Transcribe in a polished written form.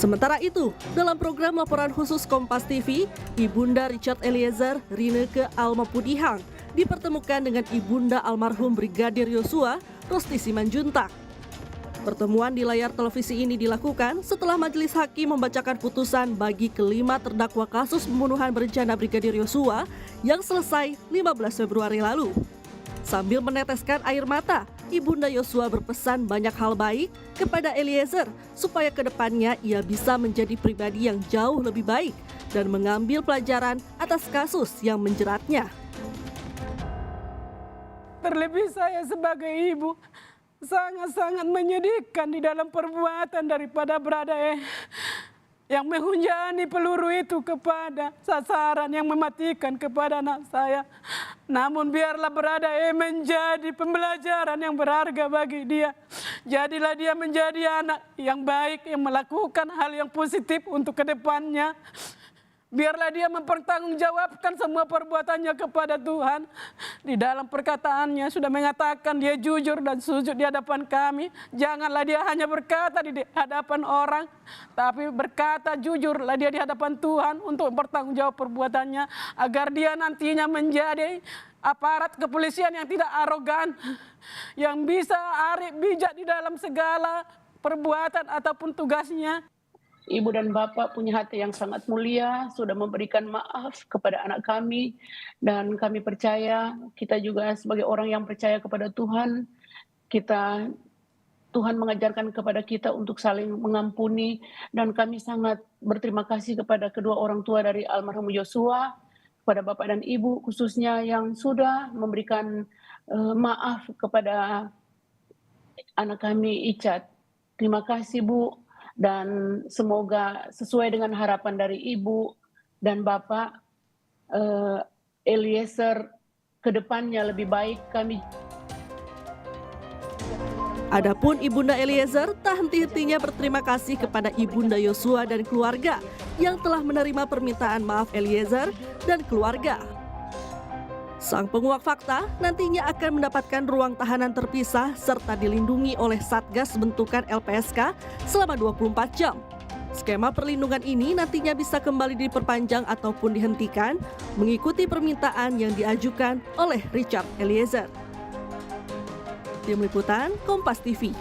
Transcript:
Sementara itu, dalam program laporan khusus Kompas TV, Ibunda Richard Eliezer, Rineke Almapudihang, dipertemukan dengan Ibunda almarhum Brigadir Yosua, Rosti Simanjuntak. Pertemuan di layar televisi ini dilakukan setelah majelis hakim membacakan putusan bagi kelima terdakwa kasus pembunuhan berencana Brigadir Yosua yang selesai 15 Februari lalu. Sambil meneteskan air mata, Ibunda Yosua berpesan banyak hal baik kepada Eliezer supaya kedepannya ia bisa menjadi pribadi yang jauh lebih baik dan mengambil pelajaran atas kasus yang menjeratnya. Terlebih saya sebagai ibu sangat-sangat menyedihkan di dalam perbuatan daripada berada yang menghujani peluru itu kepada sasaran yang mematikan kepada anak saya. Namun biarlah berada menjadi pembelajaran yang berharga bagi dia. Jadilah dia menjadi anak yang baik, yang melakukan hal yang positif untuk kedepannya. Biarlah dia mempertanggungjawabkan semua perbuatannya kepada Tuhan. Di dalam perkataannya sudah mengatakan dia jujur dan sujud di hadapan kami. Janganlah dia hanya berkata di hadapan orang, tapi berkata jujurlah dia di hadapan Tuhan untuk mempertanggungjawab perbuatannya. Agar dia nantinya menjadi aparat kepolisian yang tidak arogan, yang bisa arif bijak di dalam segala perbuatan ataupun tugasnya. Ibu dan Bapak punya hati yang sangat mulia, sudah memberikan maaf kepada anak kami, dan kami percaya kita juga sebagai orang yang percaya kepada Tuhan, Tuhan mengajarkan kepada kita untuk saling mengampuni, dan kami sangat berterima kasih kepada kedua orang tua dari almarhum Yosua, kepada Bapak dan Ibu khususnya yang sudah memberikan maaf kepada anak kami Icat. Terima kasih Bu. Dan semoga sesuai dengan harapan dari Ibu dan Bapak, Eliezer kedepannya lebih baik. Adapun Ibunda Eliezer tak henti-hentinya berterima kasih kepada Ibunda Yosua dan keluarga yang telah menerima permintaan maaf Eliezer dan keluarga. Sang penguak fakta nantinya akan mendapatkan ruang tahanan terpisah serta dilindungi oleh Satgas bentukan LPSK selama 24 jam. Skema perlindungan ini nantinya bisa kembali diperpanjang ataupun dihentikan mengikuti permintaan yang diajukan oleh Richard Eliezer. Tim Liputan Kompas TV.